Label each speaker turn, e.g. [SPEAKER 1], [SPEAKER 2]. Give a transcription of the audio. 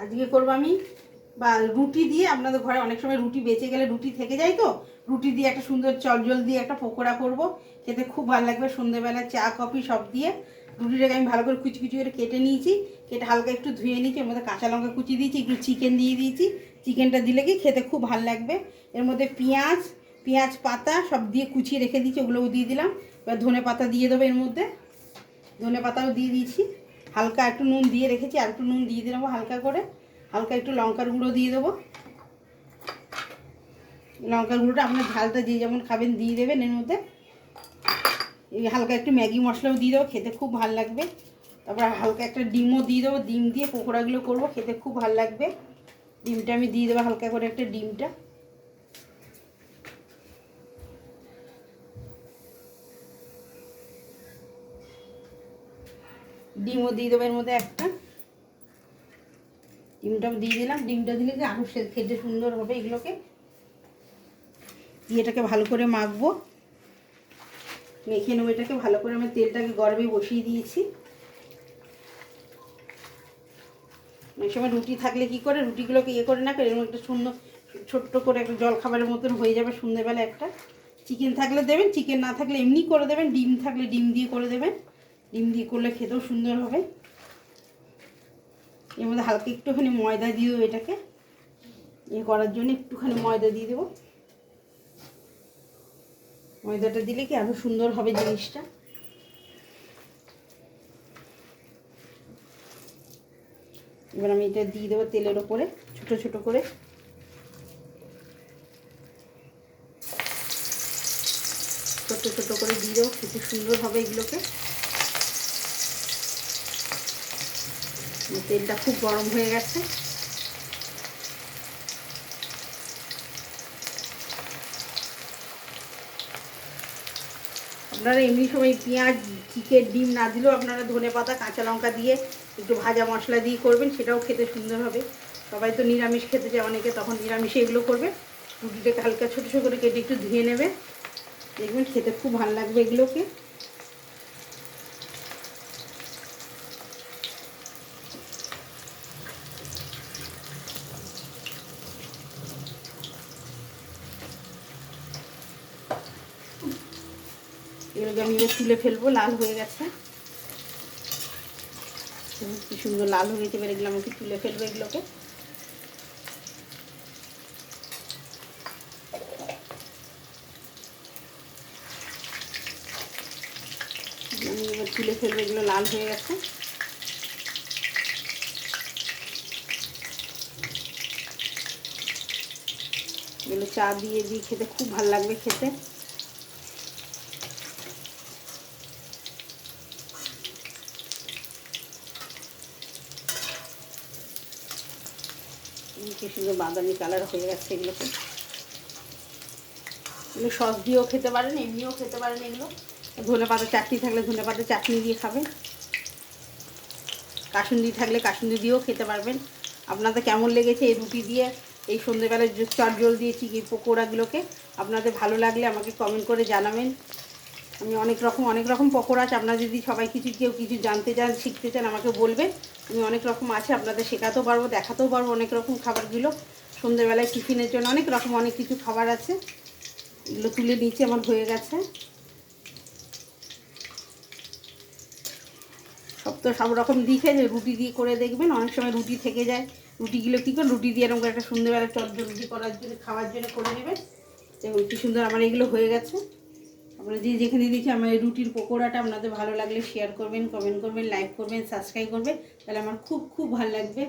[SPEAKER 1] আজকে করবো আমি বা রুটি দিয়ে, আপনাদের ঘরে অনেক সময় রুটি বেঁচে গেলে রুটি থেকে যায়, তো রুটি দিয়ে একটা সুন্দর চটজল দিয়ে একটা পকোড়া করব, খেতে খুব ভালো লাগবে। সন্ধ্যেবেলা চা কফি সব দিয়ে রুটিটাকে আমি ভালো করে কুচি কুচি করে কেটে নিয়েছি, কেটে হালকা একটু ধুয়ে নিয়েছি, এর মধ্যে কাঁচা লঙ্কা কুচি দিয়েছি, একটু চিকেন দিয়ে দিয়েছি। চিকেনটা দিলে কি খেতে খুব ভালো লাগবে। এর মধ্যে পেঁয়াজ পাতা সব দিয়ে কুচিয়ে রেখে দিয়েছি, ওগুলোও দিয়ে দিলাম। এবার ধনে পাতা দিয়ে দেবো, এর মধ্যে ধনে পাতাও দিয়ে দিয়েছি। হালকা একটু নুন দিয়ে রেখেছি, আর একটু নুন দিয়ে দেবো হালকা করে। হালকা একটু লঙ্কার গুঁড়ো দিয়ে দেবো। লঙ্কার গুঁড়োটা আপনার ঝালটা দিয়ে যেমন খাবেন দিয়ে দেবেন। এর মধ্যে এই হালকা একটু ম্যাগি মশলাও দিয়ে দেবো, খেতে খুব ভালো লাগবে। তারপর হালকা একটা ডিমও দিয়ে দেবো, ডিম দিয়ে পকোড়াগুলো করবো, খেতে খুব ভালো লাগবে। ডিমটা আমি দিয়ে দেবো হালকা করে, একটা ডিমটা। ডিমও দিয়ে দেবো এর মধ্যে একটা। ডিমটাও দিয়ে দিলাম। ডিমটা দিলে কি আরও খেতে সুন্দর হবে। এগুলোকে দিয়ে এটাকে ভালো করে মাখবো, মেখে নেবো এটাকে ভালো করে। আমি তেলটাকে গরমে বসিয়ে দিয়েছি। অনেক সময় রুটি থাকলে কি করে রুটিগুলোকে করে না করে এরকম একটা সুন্দর ছোট্ট করে একটা জল খাবারের মতন হয়ে যাবে সন্ধ্যেবেলা একটা। চিকেন থাকলে দেবেন, চিকেন না থাকলে এমনি করে দেবেন। ডিম থাকলে ডিম দিয়ে করে দেবেন, ডিম দিয়ে করলে খেতেও সুন্দর হবে। এর মধ্যে হালকা একটুখানি ময়দা দিয়ে দেবো, এটাকে করার জন্য একটুখানি ময়দা দিয়ে দেবো। ময়দাটা দিলে কি আরও সুন্দর হবে জিনিসটা। এবার আমি এটা দিয়ে দেবো তেলের ওপরে ছোট ছোট করে। ছোট ছোট করে দিয়ে দেবো, খেতে সুন্দর হবে এগুলোকে। তেলটা খুব গরম হয়ে গেছে। আপনারা এমনি সময় পেঁয়াজ চিকেন ডিম না দিলেও আপনারা ধনে পাতা কাঁচা লঙ্কা দিয়ে একটু ভাজা মশলা দিয়ে করবেন, সেটাও খেতে সুন্দর হবে। সবাই তো নিরামিষ খেতে চায় অনেকে, তখন নিরামিষে এগুলো করবে। রুটিটাকে হালকা ছোটো ছোটো করে কেটে একটু ধুয়ে নেবে, দেখবেন খেতে খুব ভালো লাগবে এগুলোকে। এগুলোকে আমি এবার তুলে ফেলবো, লাল হয়ে গেছে, কি সুন্দর লাল হয়ে গেছে। এবার এগুলো আমাকে তুলে ফেলবো এগুলোকে। আমি এবার তুলে ফেলবো, এগুলো লাল হয়ে গেছে। এগুলো চা দিয়ে দিয়ে খেতে খুব ভালো লাগবে খেতে। কি সুন্দর বাদামি কালার হয়ে গেছে এগুলোকে। এগুলো সস দিয়েও খেতে পারেন, এমনিও খেতে পারেন। এগুলো ধনে পাতা চাটনি থাকলে ধনে পাতা চাটনি দিয়ে খাবেন, কাসুন্দি থাকলে কাসুন্দি দিয়েও খেতে পারবেন। আপনাদের কেমন লেগেছে এই রুটি দিয়ে এই সন্ধ্যেবেলায় চটজল দিয়েছি কি পকোড়াগুলোকে? আপনাদের ভালো লাগলে আমাকে কমেন্ট করে জানাবেন। আমি অনেক রকম পকোড়া আছে, আপনারা যদি সবাই কেউ কিছু জানতে চান শিখতে চান আমাকে বলবেন। আমি অনেক রকম আছে, আপনাদের শেখাতেও পারবো, দেখাতেও পারবো অনেক রকম খাবারগুলো। সন্ধ্যেবেলায় টিফিনের জন্য অনেক কিছু খাবার আছে। এগুলো তুলে নিচে আমার হয়ে গেছে। সব রকম দিকে রুটি দিয়ে করে দেখবেন, অনেক সময় রুটি থেকে যায়। রুটিগুলো কী করে রুটি দিয়ে এরকম একটা সন্ধ্যেবেলা চটজল রুটি করার জন্য খাওয়ার জন্য করে নেবেন। দেখুন কী সুন্দর আমার এগুলো হয়ে গেছে। আপনারা যেখানে দেখি আমার এই রুটির পকোড়াটা আপনাদের ভালো লাগলে শেয়ার করবেন, কমেন্ট করবেন, লাইক করবেন, সাবস্ক্রাইব করবেন, তাহলে আমার খুব ভালো লাগবে।